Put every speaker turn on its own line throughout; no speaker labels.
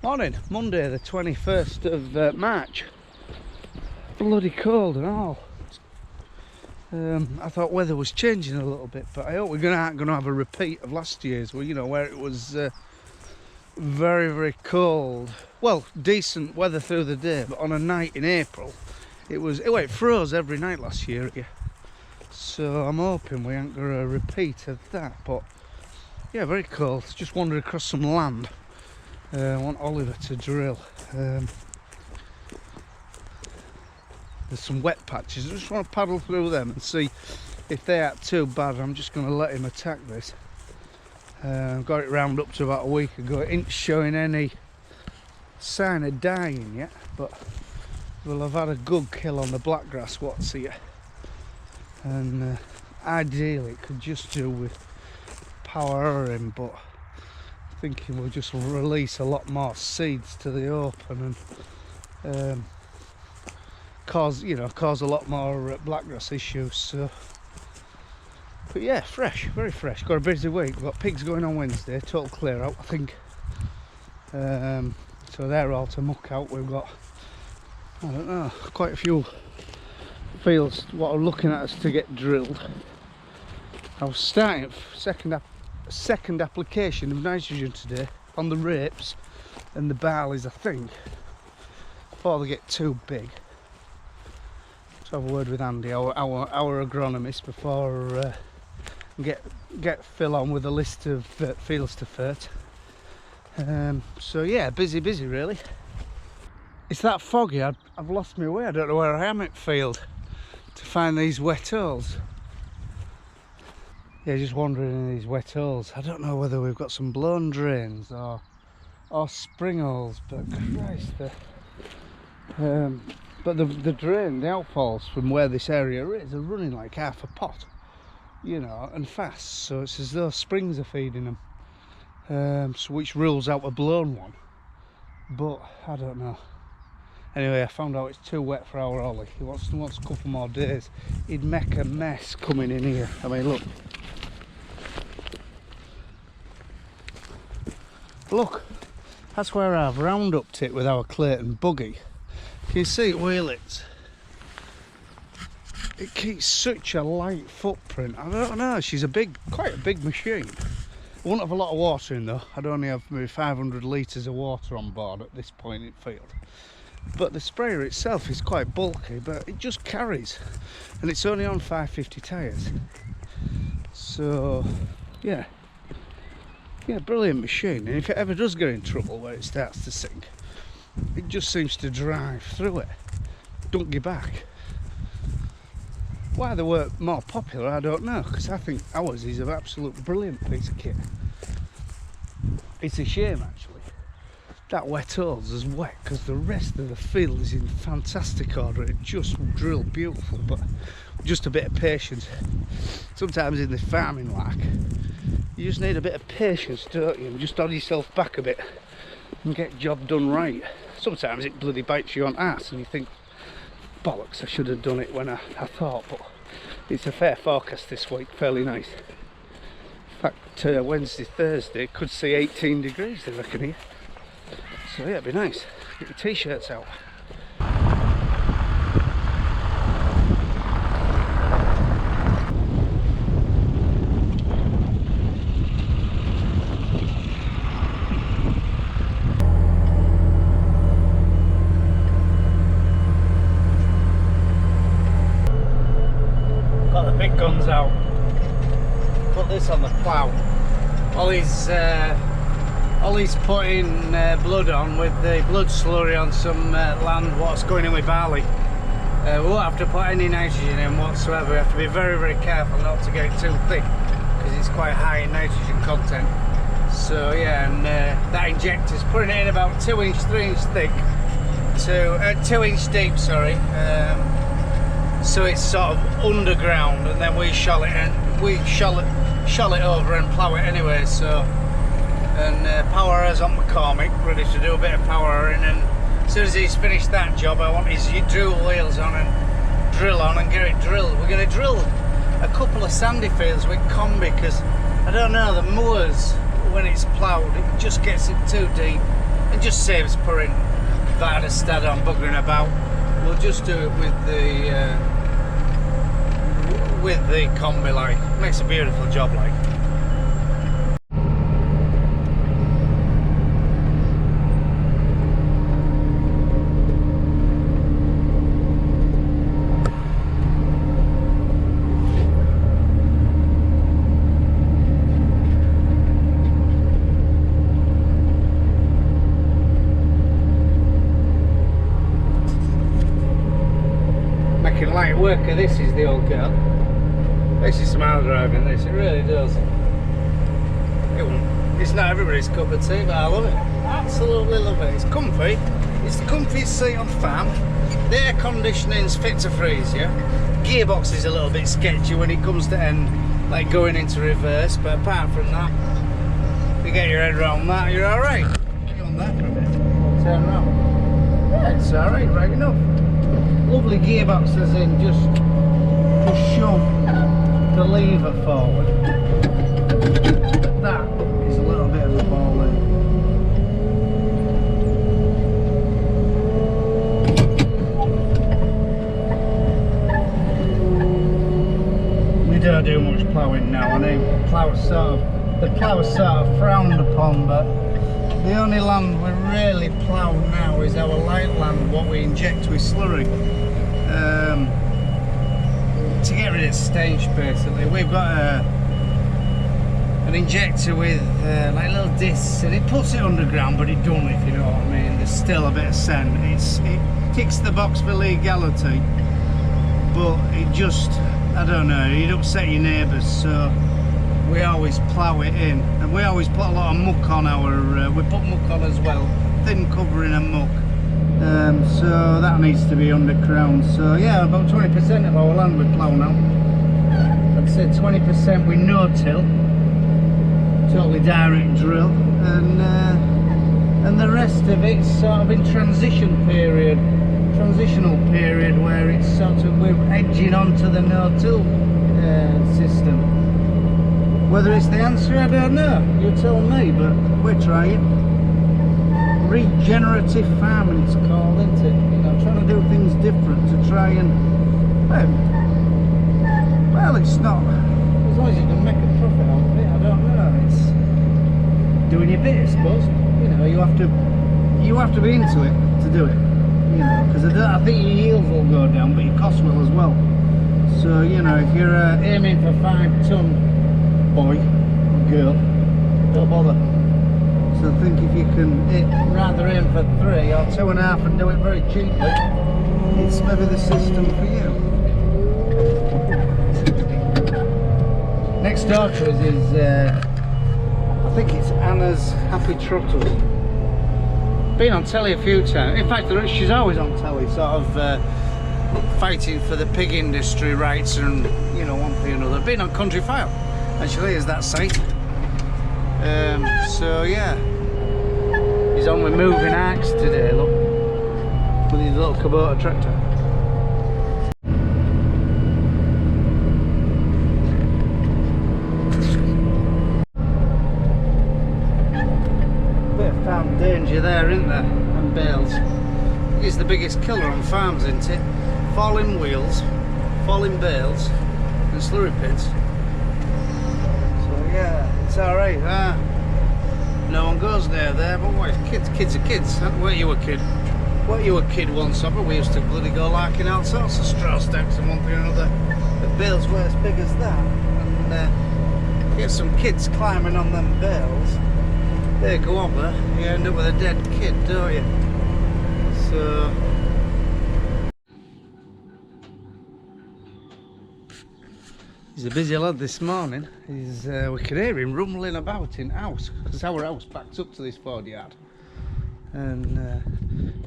Morning, Monday the 21st of March. Bloody cold and all. I thought weather was changing a little bit, but I hope we're gonna have a repeat of last year's, where it was very, very cold. Well, decent weather through the day, but on a night in April, it froze every night last year here. So I'm hoping we ain't got a repeat of that. But yeah, very cold. Just wandered across some land. I want Oliver to drill. There's some wet patches. I just want to paddle through them and see if they aren't too bad. I'm just going to let him attack this. Got it round up to about a week ago. It ain't showing any sign of dying yet, but we'll have had a good kill on the blackgrass what's here. And ideally it could just do with powering, but thinking we'll just release a lot more seeds to the open and cause a lot more blackgrass issues. So, but yeah, fresh, very fresh. Got a busy week. We've got pigs going on Wednesday, total clear out, I think. So they're all to muck out. We've got, I don't know, quite a few fields what are looking at us to get drilled. I was starting second application of nitrogen today on the rapes and the barleys, I think, before they get too big. So have a word with Andy, our agronomist, before get Phil on with a list of fields to fert. So yeah, busy really. It's that foggy, I've lost my way. I don't know where I am at field to find these wet holes. Yeah, just wandering in these wet holes. I don't know whether we've got some blown drains or spring holes, but Christ, but the drain, the outfalls from where this area is, are running like half a pot, and fast. So it's as though springs are feeding them, so which rules out a blown one. But I don't know. Anyway, I found out it's too wet for our Ollie. He wants a couple more days. He'd make a mess coming in here. I mean, look, that's where I've round upped it with our Clayton buggy. Can you see it wheelits? It keeps such a light footprint. I don't know, she's quite a big machine. I won't have a lot of water in though. I'd only have maybe 500 litres of water on board at this point in field. But the sprayer itself is quite bulky, but it just carries. And it's only on 550 tyres. So, yeah, brilliant machine. And if it ever does get in trouble where it starts to sink, it just seems to drive through it. Don't give back. Why they weren't more popular, I don't know, because I think ours is an absolute brilliant piece of kit. It's a shame actually that wet holes is wet, because the rest of the field is in fantastic order. It just drilled beautiful, but just a bit of patience. Sometimes in the farming like, you just need a bit of patience, don't you, and just hold yourself back a bit and get job done right. Sometimes it bloody bites you on arse and you think, bollocks, I should have done it when I thought. But it's a fair forecast this week, fairly nice. In fact, Wednesday, Thursday could see 18 degrees they reckon here. So yeah, it'd be nice. Get your t-shirts out. Got the big guns out. Put this on the plough. Ollie's putting blood on with the blood slurry on some land what's going in with barley. We won't have to put any nitrogen in whatsoever. We have to be very, very careful not to get it too thick, because it's quite high in nitrogen content. So yeah, and that injector's putting it in about 2 inch, 3 inch thick to 2 inch deep, sorry. So it's sort of underground, and then we shell it over and plough it anyway. So, and power is on McCormick, ready to do a bit of powering, and as soon as he's finished that job, I want his dual wheels on and drill on and get it drilled. We're going to drill a couple of sandy fields with combi, because I don't know, the moors, when it's ploughed, it just gets it too deep, It just saves putting Varderstad on buggering about. We'll just do it with the combi, like. Makes a beautiful job, like. Light worker, this is the old girl. Makes you smile driving this, it really does. It's not everybody's cup of tea, but I love it. Absolutely love it. It's comfy. It's the comfiest seat on the farm. The air conditioning's fit to freeze you. Gearbox is a little bit sketchy when it comes to end, like going into reverse, but apart from that, if you get your head around that, you're alright. Get on that for a bit. Turn around. Yeah, it's alright, right enough. Lovely gearbox as in just shove the lever forward. That is a little bit of a ball in. We don't do much ploughing now. I know the plough is sort of frowned upon, but the only land we really plough now is our light land, what we inject with slurry. To get rid of stench, basically. We've got an injector with like little discs, and it puts it underground, but it don't, if you know what I mean. There's still a bit of scent. It ticks the box for legality, but it just, I don't know, it'd upset your neighbours, so we always plough it in, and we always put a lot of muck on our, we put muck on as well, thin covering and muck. So that needs to be underground. So yeah, about 20% of our land we plough now. I'd say 20% we no-till, totally direct drill, and the rest of it's sort of in transitional period where it's sort of, we're edging onto the no-till system. Whether it's the answer, I don't know. You tell me, but we're trying. Regenerative farming it's called, isn't it? You know, trying to do things different to try and, well, it's not, as long as you can make a profit out of it, I don't know, it's doing your bit, I suppose. You know, you have to be into it to do it, you know, because I think your yields will go down, but your costs will as well. So, you know, if you're aiming for 5 ton boy, girl, don't bother. So I think if you can rather aim for 3 or 2.5 and do it very cheaply, it's maybe the system for you. Next door to us is, I think it's Anna's Happy Trotters. Been on telly a few times. In fact, she's always on telly, sort of fighting for the pig industry rights and, you know, one thing or another. Been on Country File, actually, is that site. So yeah, he's on with moving axe today, look, with his little Kubota tractor. Bit of farm danger there, isn't there? And bales. It's the biggest killer on farms, isn't it? Falling wheels, falling bales, and slurry pits. So yeah, it's alright. No one goes near there, but what, kids are kids. Weren't you a kid? Weren't you a kid one summer? We used to bloody go larking all sorts of straw stacks and one thing or another. The bales were as big as that, and get some kids climbing on them bales. They go over, you end up with a dead kid, don't you? So he's a busy lad this morning. He's, we could hear him rumbling about in house, because our house backs up to this Ford yard. And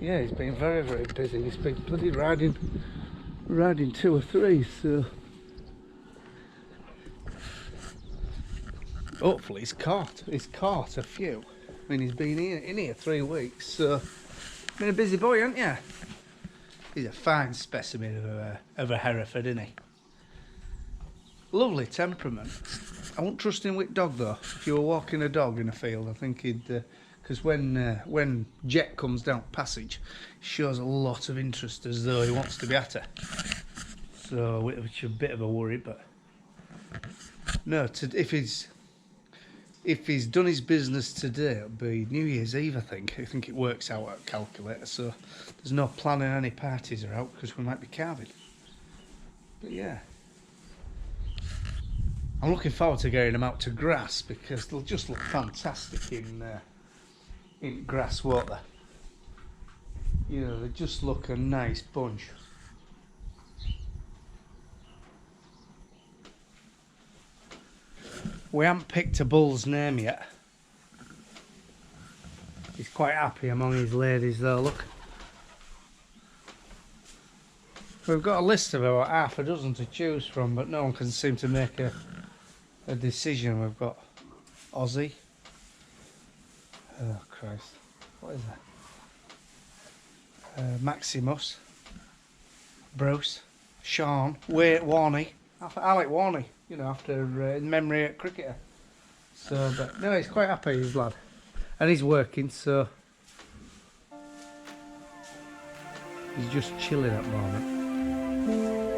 yeah, he's been very, very busy. He's been bloody riding 2 or 3, so hopefully he's caught a few. I mean, he's been in here 3 weeks, so been a busy boy, hasn't you? He's a fine specimen of a Hereford, isn't he? Lovely temperament. I won't trust him with dog though. If you were walking a dog in a field, I think he'd because when Jet comes down passage, he shows a lot of interest as though he wants to be at her. So, which is a bit of a worry, but no. If he's done his business today, it'll be New Year's Eve, I think. I think it works out at a calculator, so there's no planning any parties are out because we might be calving. But yeah, I'm looking forward to getting them out to grass because they'll just look fantastic in grass, won't they? You know, they just look a nice bunch. We haven't picked a bull's name yet. He's quite happy among his ladies though, look. We've got a list of about half a dozen to choose from, but no one can seem to make a decision. We've got Aussie. Oh Christ, what is that? Maximus. Bruce. Sean. Warney. Alec Warney. You know, after in memory at cricketer. So, but no, he's quite happy, his lad, and he's working, so he's just chilling at the moment.